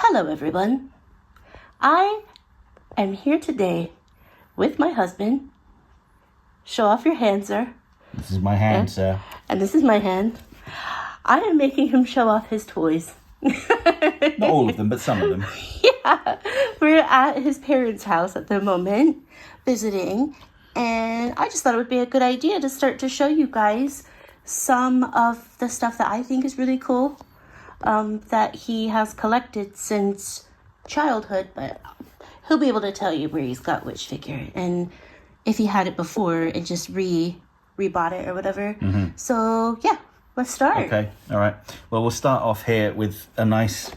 Hello, everyone. I am here today with my husband. Show off your hand, sir. This is my hand, sir. And this is my hand. I am making him show off his toys. Not all of them, but some of them. Yeah. We're at his parents' house at the moment, visiting. And I just thought it would be a good idea to start to show you guys some of the stuff that I think is really cool. That he has collected since childhood, but he'll be able to tell you where he's got which figure and if he had it before and just rebought it or whatever. Mm-hmm. So yeah, let's start. Okay, all right. Well, we'll start off here with a nice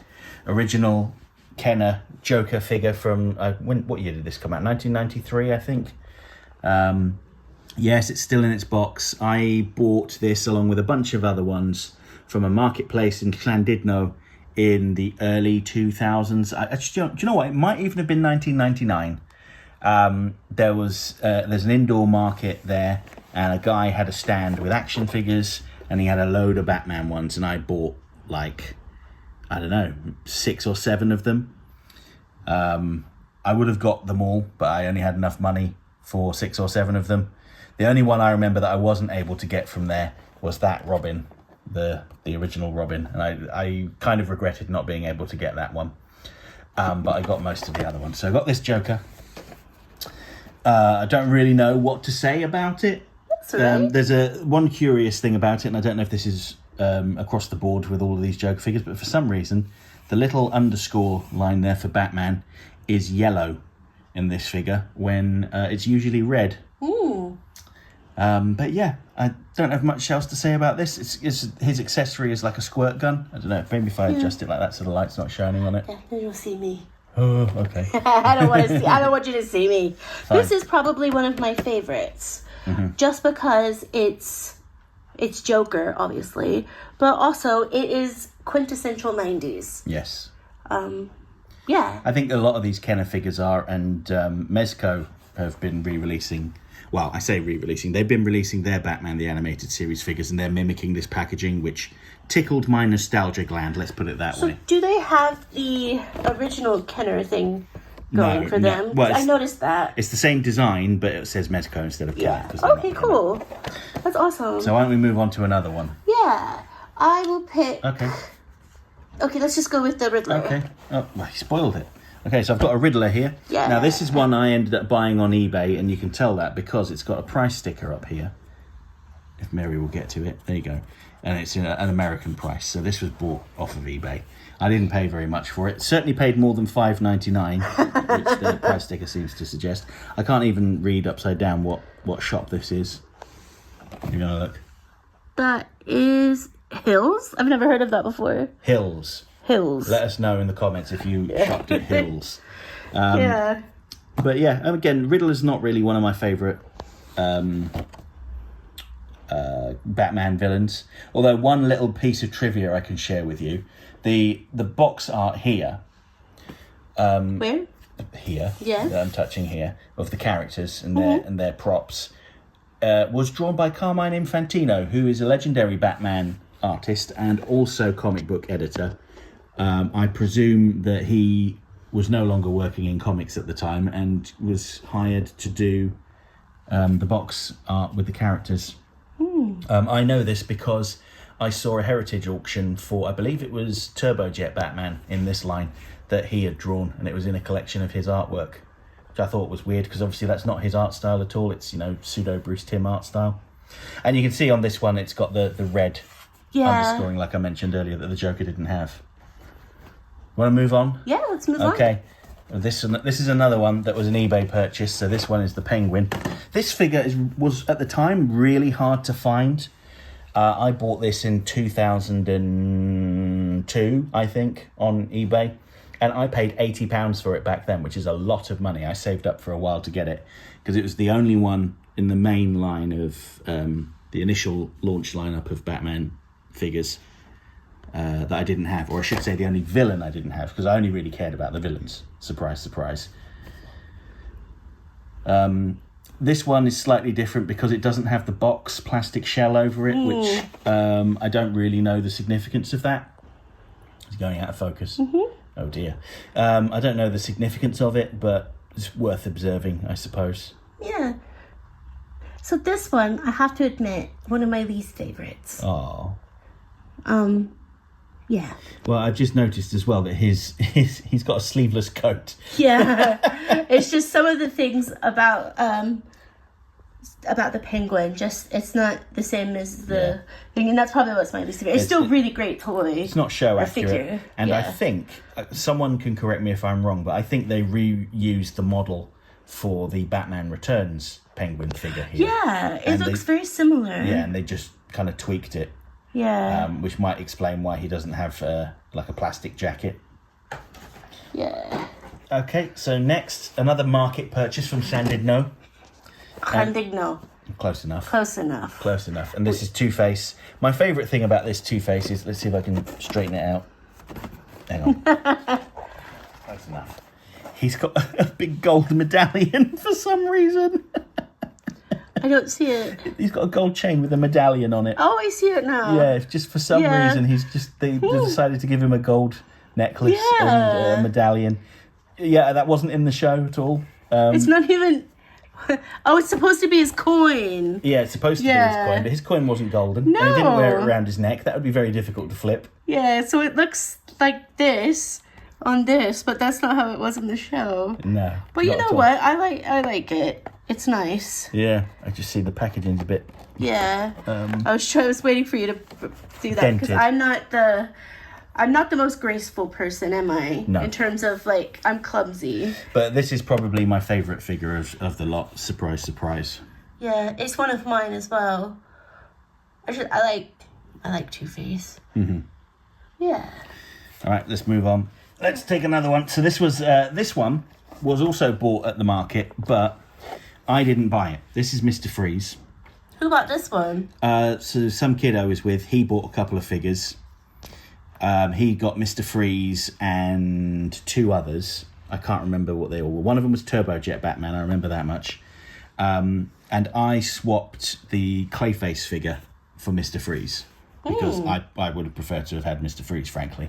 original Kenner Joker figure from what year did this come out? 1993, I think. Yes, it's still in its box. I bought this along with a bunch of other ones from a marketplace in Llandudno in the early 2000s. Do you know what? It might even have been 1999. There's an indoor market there, and a guy had a stand with action figures, and he had a load of Batman ones, and I bought, 6 or 7 of them. I would have got them all, but I only had enough money for 6 or 7 of them. The only one I remember that I wasn't able to get from there was that Robin, the original Robin, and I kind of regretted not being able to get that one, but I got most of the other ones. So I got this Joker. I don't really know what to say about it. That's right. There's one curious thing about it, and I don't know if this is across the board with all of these Joker figures, but for some reason the little underscore line there for Batman is yellow in this figure when it's usually red. Ooh. But yeah, I don't have much else to say about this. His accessory is like a squirt gun. I don't know, maybe if I adjust it like that so the light's not shining on it. Yeah, then you'll see me. Oh, okay. I don't want you to see me. Fine. This is probably one of my favorites. Mm-hmm. Just because it's Joker, obviously, but also it is quintessential 90s. Yes. Yeah. I think a lot of these Kenner figures are, and Mezco have been re-releasing. Well, I say re-releasing. They've been releasing their Batman the Animated Series figures, and they're mimicking this packaging, which tickled my nostalgia gland, let's put it that way. So do they have the original Kenner thing going for them? Well, I noticed that. It's the same design, but it says Mezco instead of Kenner. Yeah. Okay, cool. That's awesome. So why don't we move on to another one? Yeah. I will pick... Okay, let's just go with the Riddler. Okay. Oh, well, he spoiled it. Okay, so I've got a Riddler here. Yeah. Now, this is one I ended up buying on eBay, and you can tell that because it's got a price sticker up here. If Mary will get to it. There you go. And it's an American price. So this was bought off of eBay. I didn't pay very much for it. Certainly paid more than $5.99, which the price sticker seems to suggest. I can't even read upside down what shop this is. You're going to look. That is Hills? I've never heard of that before. Hills. Let us know in the comments if you shopped at Hills. Yeah. But yeah, again, Riddler's not really one of my favourite Batman villains. Although one little piece of trivia I can share with you. The box art here. Where? Here. Yeah. That I'm touching here, of the characters and their props. Was drawn by Carmine Infantino, who is a legendary Batman artist and also comic book editor. I presume that he was no longer working in comics at the time and was hired to do the box art with the characters. I know this because I saw a heritage auction for, I believe it was Turbojet Batman in this line that he had drawn, and it was in a collection of his artwork, which I thought was weird because obviously that's not his art style at all. It's, pseudo Bruce Timm art style. And you can see on this one it's got the red underscoring, like I mentioned earlier, that the Joker didn't have. Want to move on? Yeah, let's move on. Okay. This is another one that was an eBay purchase. So this one is the Penguin. This figure was at the time really hard to find. I bought this in 2002, I think, on eBay. And I paid £80 for it back then, which is a lot of money. I saved up for a while to get it because it was the only one in the main line of the initial launch lineup of Batman figures that I didn't have, or I should say the only villain I didn't have, because I only really cared about the villains. Surprise, surprise. This one is slightly different because it doesn't have the box plastic shell over it, which I don't really know the significance of that. He's going out of focus. Oh dear. I don't know the significance of it, but it's worth observing, I suppose. Yeah. So this one, I have to admit, one of my least favorites. Oh. Yeah. Well, I've just noticed as well that he's got a sleeveless coat. Yeah. It's just some of the things about the penguin. Just it's not the same as the thing, and that's probably what's my least favorite. It's still a really great toy. It's not show accurate, figure. and I think someone can correct me if I'm wrong, but I think they reused the model for the Batman Returns penguin figure here. Yeah, it looks very similar. Yeah, and they just kind of tweaked it. Yeah. Which might explain why he doesn't have like a plastic jacket. Yeah. Okay, so next, another market purchase from Sandidno. Sandidno. Close enough. Close enough. Close enough. And this is Two-Face. My favourite thing about this Two-Face is, let's see if I can straighten it out. Hang on. Close enough. He's got a big gold medallion for some reason. I don't see it. He's got a gold chain with a medallion on it. Oh, I see it now. Yeah, just for some reason, they decided to give him a gold necklace and a medallion. Yeah, that wasn't in the show at all. It's not even... Oh, it's supposed to be his coin. Yeah, it's supposed to be his coin, but his coin wasn't golden. No. And he didn't wear it around his neck. That would be very difficult to flip. Yeah, so it looks like this on this, but that's not how it was in the show. No. But you know what? I like it. It's nice. Yeah, I just see the packaging's a bit... Yeah. I was waiting for you to do that because I'm not the most graceful person, am I? No. In terms of I'm clumsy. But this is probably my favourite figure of the lot. Surprise, surprise. Yeah, it's one of mine as well. I like Two-Face. Mm-hmm. Yeah. All right, let's move on. Let's take another one. So this one was also bought at the market, but I didn't buy it. This is Mr. Freeze. Who bought this one? So some kid I was with, he bought a couple of figures. He got Mr. Freeze and two others. I can't remember what they all were. One of them was Turbojet Batman, I remember that much. And I swapped the Clayface figure for Mr. Freeze. Because I would have preferred to have had Mr. Freeze, frankly.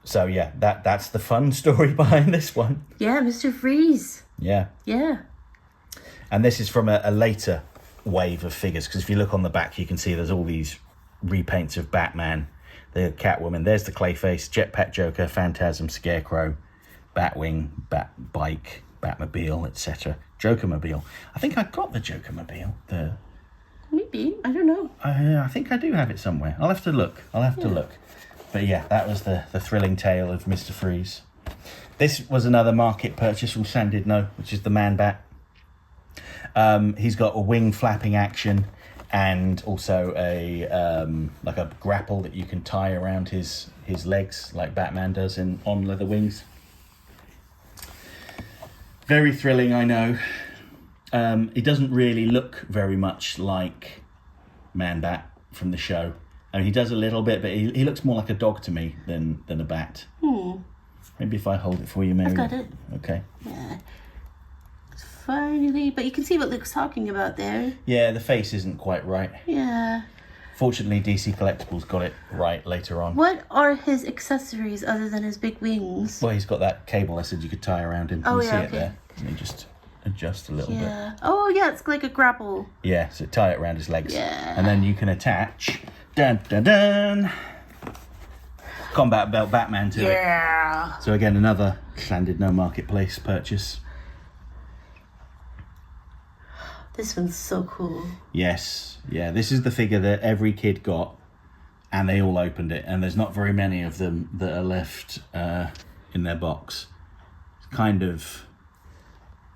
So yeah, that's the fun story behind this one. Yeah, Mr. Freeze. Yeah. Yeah. And this is from a later wave of figures, because if you look on the back, you can see there's all these repaints of Batman, the Catwoman, there's the Clayface, Jetpack Joker, Phantasm, Scarecrow, Batwing, Batbike, Batmobile, etc. Jokermobile. I think I got the Jokermobile. Maybe. I don't know. I think I do have it somewhere. I'll have to look. But yeah, that was the thrilling tale of Mr. Freeze. This was another market purchase from Sandidno, which is the Man-Bat. He's got a wing flapping action and also a grapple that you can tie around his legs like Batman does on leather wings. Very thrilling, I know. He doesn't really look very much like Man-Bat from the show. I mean, he does a little bit, but he looks more like a dog to me than a bat. Maybe if I hold it for you, Mary. I've got it. Okay. Yeah. Finally, but you can see what Luke's talking about there. Yeah, the face isn't quite right. Yeah. Fortunately, DC Collectibles got it right later on. What are his accessories other than his big wings? Well, he's got that cable I said you could tie around him. Can you see it there? And you just adjust a little bit. Oh, yeah, it's like a grapple. Yeah, so tie it around his legs. Yeah. And then you can attach... Dun, dun, dun! Combat Belt Batman to it. Yeah. So again, another Sandidno Marketplace purchase. This one's so cool. Yes. Yeah, this is the figure that every kid got, and they all opened it, and there's not very many of them that are left in their box. It's kind of...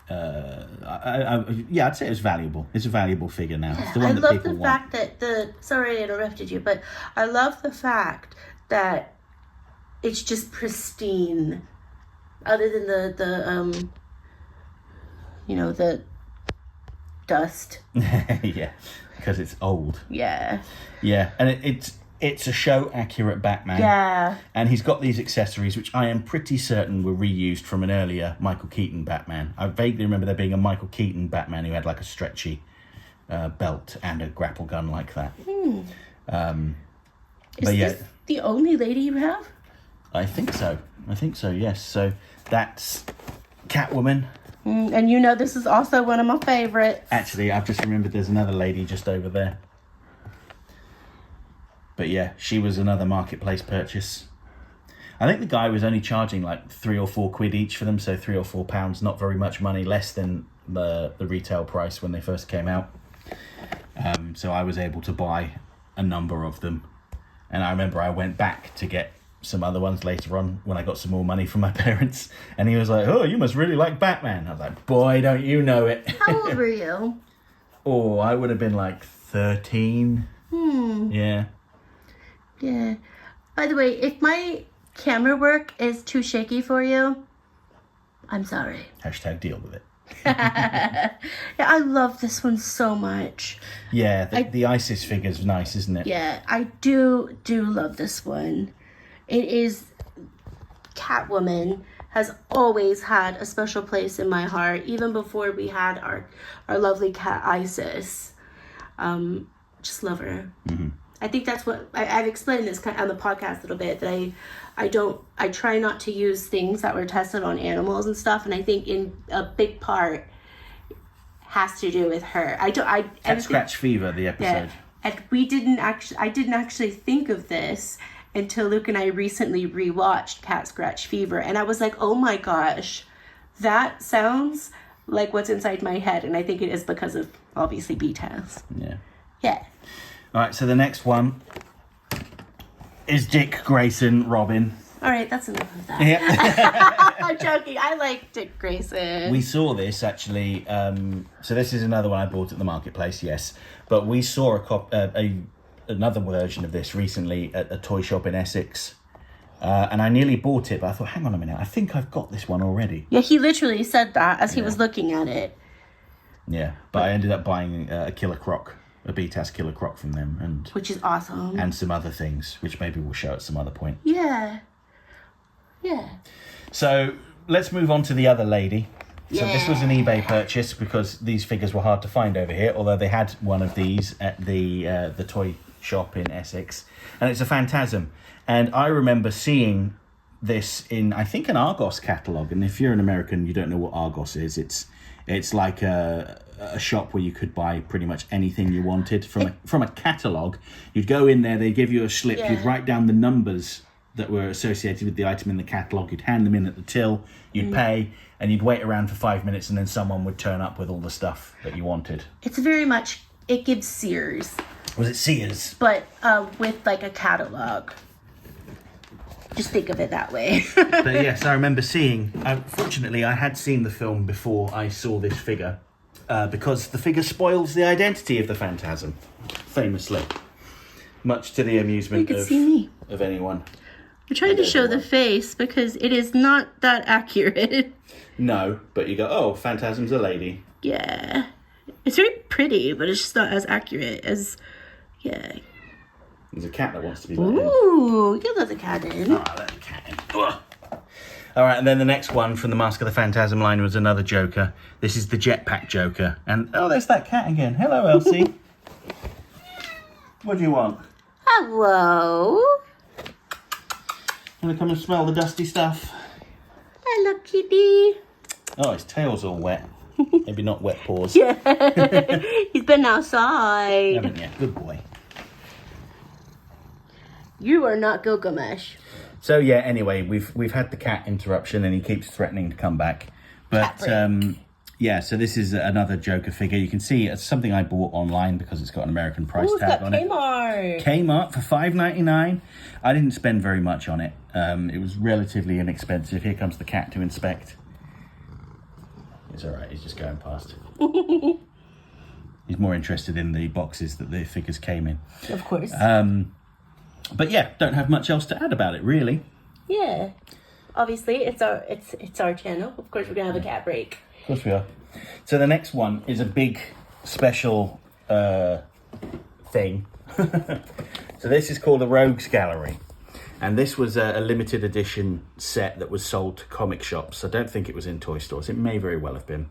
I'd say it's valuable. It's a valuable figure now. It's the one that people want. I love the fact that sorry I interrupted you, but I love the fact that it's just pristine. Other than the dust. Yeah, because it's old. Yeah. Yeah, and it's a show accurate Batman. Yeah. And he's got these accessories, which I am pretty certain were reused from an earlier Michael Keaton Batman. I vaguely remember there being a Michael Keaton Batman who had like a stretchy belt and a grapple gun like that. Is But yeah. this the only lady you have? I think so. Yes. So that's Catwoman. And you know this is also one of my favorites. Actually, I've just remembered there's another lady just over there. But yeah, she was another marketplace purchase. I think the guy was only charging like £3 or £4 each for them, so £3 or £4, not very much money, less than the retail price when they first came out. So I was able to buy a number of them. And I remember I went back to get some other ones later on when I got some more money from my parents. And he was like, oh, you must really like Batman. I was like, boy, don't you know it. How old were you? Oh, I would have been like 13. Yeah. Yeah. By the way, if my camera work is too shaky for you, I'm sorry. Hashtag deal with it. Yeah, I love this one so much. Yeah, the ISIS figure's nice, isn't it? Yeah, I do love this one. It is... Catwoman has always had a special place in my heart, even before we had our lovely cat Isis. Just love her. Mm-hmm. I think that's what I've explained this on the podcast a little bit, that I try not to use things that were tested on animals and stuff, and I think in a big part has to do with her. Cat Scratch Fever, the episode. Yeah, and I didn't actually think of this until Luke and I recently rewatched Cat Scratch Fever, and I was like, oh my gosh, that sounds like what's inside my head, and I think it is because of obviously B-Taz. Yeah. Yeah. All right, so the next one is Dick Grayson Robin. All right, that's enough of that. Yeah. I'm joking. I like Dick Grayson. We saw this actually. So this is another one I bought at the marketplace, yes. But we saw another version of this recently at a toy shop in Essex. And I nearly bought it, but I thought, hang on a minute, I think I've got this one already. Yeah, he literally said that as he was looking at it. Yeah, but I ended up buying a Killer Croc. A B-Taz Killer Croc from them, Which is awesome. And some other things, which maybe we'll show at some other point. Yeah. So let's move on to the other lady. So this was an eBay purchase because these figures were hard to find over here, although they had one of these at the toy shop in Essex, and it's a Phantasm. And I remember seeing this in, I think, an Argos catalogue. And if you're an American, you don't know what Argos is. It's like a shop where you could buy pretty much anything you wanted from a catalogue. You'd go in there, they'd give you a slip, you'd write down the numbers that were associated with the item in the catalogue, you'd hand them in at the till, you'd pay, and you'd wait around for 5 minutes, and then someone would turn up with all the stuff that you wanted. It's very much, it gives Sears. Was it Sears? But with like a catalogue. Just think of it that way. But yes, I remember seeing, fortunately I had seen the film before I saw this figure, because the figure spoils the identity of the Phantasm, famously. Much to the amusement of anyone. We're trying to show the face because it is not that accurate. No, but you go, oh, Phantasm's a lady. Yeah. It's very pretty, but it's just not as accurate as, yeah. There's a cat that wants to be let in. Ooh, you let the cat in. Oh, let the cat in. Ugh. All right, and then the next one from the Mask of the Phantasm line was another Joker. This is the Jetpack Joker. And, oh, there's that cat again. Hello, Elsie. What do you want? Hello. Want to come and smell the dusty stuff? Hello, kitty. Oh, his tail's all wet. Maybe not wet paws. Yeah. He's been outside. Haven't you? Good boy. You are not Gilgamesh. So yeah, anyway, we've had the cat interruption and he keeps threatening to come back. But yeah, so this is another Joker figure. You can see it's something I bought online because it's got an American price tag on it. Kmart for $5.99. I didn't spend very much on it. It was relatively inexpensive. Here comes the cat to inspect. It's all right. He's just going past. He's more interested in the boxes that the figures came in. Of course. But yeah, don't have much else to add about it, really. Yeah. Obviously, it's our channel. Of course, we're going to have a cat break. Of course we are. So the next one is a big special thing. So this is called the Rogues Gallery. And this was a limited edition set that was sold to comic shops. I don't think it was in toy stores. It may very well have been.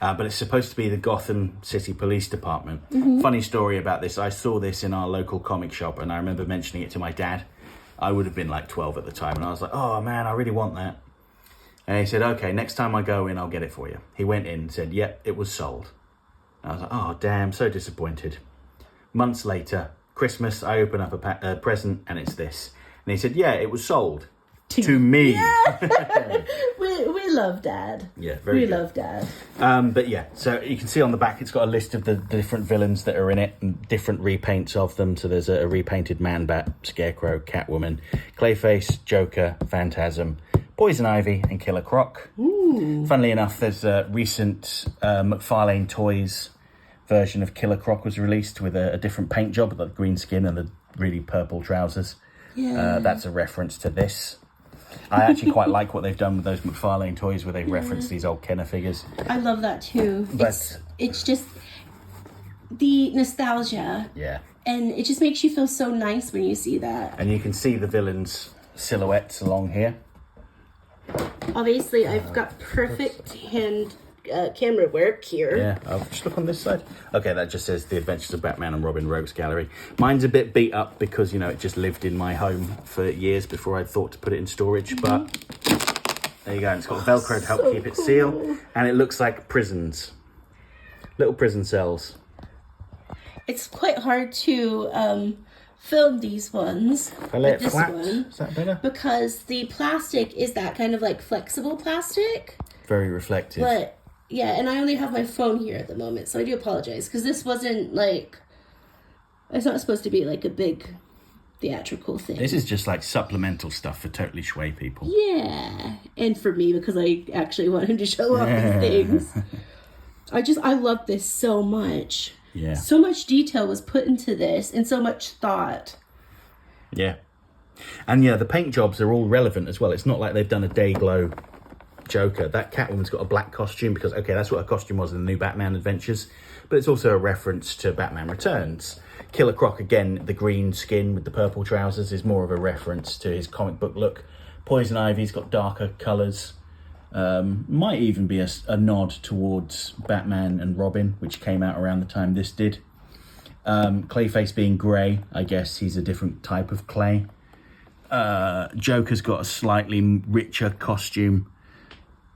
But it's supposed to be the Gotham City Police Department. Funny story about this. I saw this in our local comic shop, and I remember mentioning it to my dad. I would have been like 12 at the time, and I was like, oh man, I really want that. And he said, okay, next time I go in, I'll get it for you. He went in and said, yep, it was sold. And I was like, oh damn, so disappointed. Months later, Christmas, I open up a present, and it's this. And he said, yeah, it was sold. To me. Yeah. we love Dad. Yeah, very good. We love Dad. But yeah, so you can see on the back, it's got a list of the different villains that are in it and different repaints of them. So there's a repainted Man-Bat, Scarecrow, Catwoman, Clayface, Joker, Phantasm, Poison Ivy, and Killer Croc. Ooh. Funnily enough, there's a recent McFarlane Toys version of Killer Croc was released with a different paint job, the green skin and the really purple trousers. Yeah. That's a reference to this. I actually quite like what they've done with those McFarlane Toys where they've referenced these old Kenner figures. I love that too. But it's just the nostalgia. Yeah. And it just makes you feel so nice when you see that. And you can see the villains' silhouettes along here. Obviously, I've got perfect hand camera work here. Yeah, I'll just look on this side. Okay, that just says The Adventures of Batman and Robin Rogues Gallery. Mine's a bit beat up because, you know, it just lived in my home for years before I thought to put it in storage. But there you go. It's got Velcro to help keep it sealed. And it looks like prisons. Little prison cells. It's quite hard to film these ones. If I lay it flat, one, is that better? because the plastic is that kind of like flexible plastic. Very reflective. But yeah, and I only have my phone here at the moment, so I do apologize because this wasn't like, it's not supposed to be like a big theatrical thing. This is just like supplemental stuff for totally shway people. Yeah, and for me because I actually want him to show off these things. I love this so much. Yeah. So much detail was put into this and so much thought. Yeah. And yeah, the paint jobs are all relevant as well. It's not like they've done a day glow Joker. That Catwoman's got a black costume because, okay, that's what her costume was in the new Batman Adventures. But it's also a reference to Batman Returns. Killer Croc, again, the green skin with the purple trousers is more of a reference to his comic book look. Poison Ivy's got darker colours. Might even be a nod towards Batman and Robin, which came out around the time this did. Clayface being grey, I guess he's a different type of clay. Joker's got a slightly richer costume.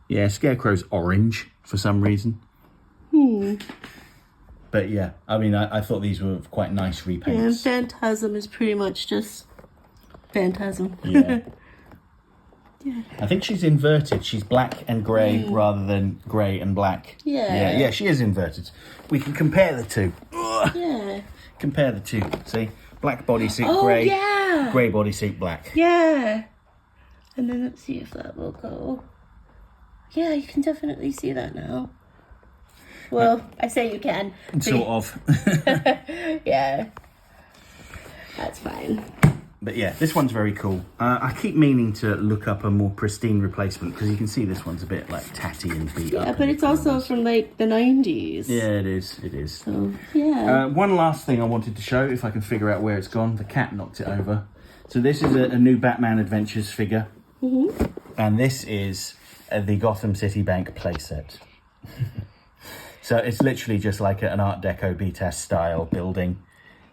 Yeah, Scarecrow's orange for some reason. But yeah, I mean, I thought these were quite nice repaints. Yeah, and Phantasm is pretty much just Phantasm. Yeah. Yeah. I think she's inverted. She's black and grey rather than grey and black. Yeah. Yeah, she is inverted. We can compare the two. Yeah. Compare the two. See? Black bodysuit, Oh, grey. yeah. Grey bodysuit, black. Yeah. And then let's see if that will go. Yeah, you can definitely see that now. Well, I say you can. Sort of. Yeah. That's fine. But yeah, this one's very cool. I keep meaning to look up a more pristine replacement because you can see this one's a bit like tatty and beat up. Yeah, but it's also from like the 90s. Yeah, it is. It is. So, yeah. One last thing I wanted to show, if I can figure out where it's gone. The cat knocked it over. So this is a new Batman Adventures figure. And this is the Gotham City Bank playset. So it's literally just like an Art Deco BTAS style building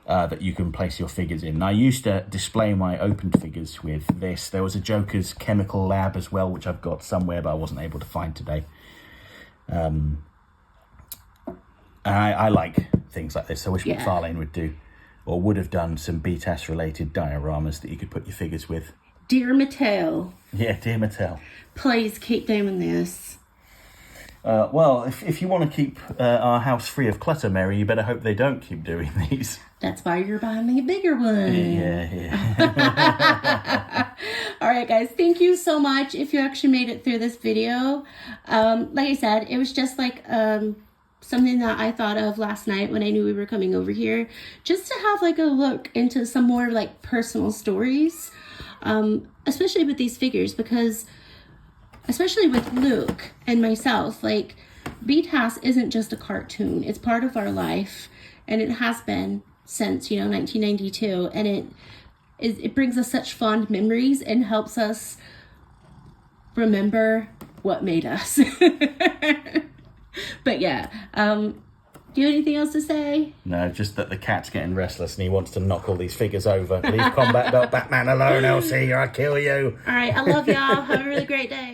that you can place your figures in. And I used to display my opened figures with this. There was a Joker's Chemical Lab as well, which I've got somewhere, but I wasn't able to find today. I like things like this. I wish McFarlane would do, or would have done, some BTAS related dioramas that you could put your figures with. Dear Mattel. Yeah, dear Mattel. Please keep doing this. Well, if you want to keep our house free of clutter, Mary, you better hope they don't keep doing these. That's why you're buying me a bigger one. Yeah. All right, guys. Thank you so much if you actually made it through this video. Like I said, it was just like something that I thought of last night when I knew we were coming over here. Just to have like a look into some more like personal stories. Especially with these figures, because especially with Luke and myself, like BTAS isn't just a cartoon. It's part of our life, and it has been since 1992, and it brings us such fond memories and helps us remember what made us. But yeah, do you have anything else to say? No, just that the cat's getting restless and he wants to knock all these figures over. Leave Combat Belt Batman alone, Elsie, or I'll kill you. All right, I love y'all. Have a really great day.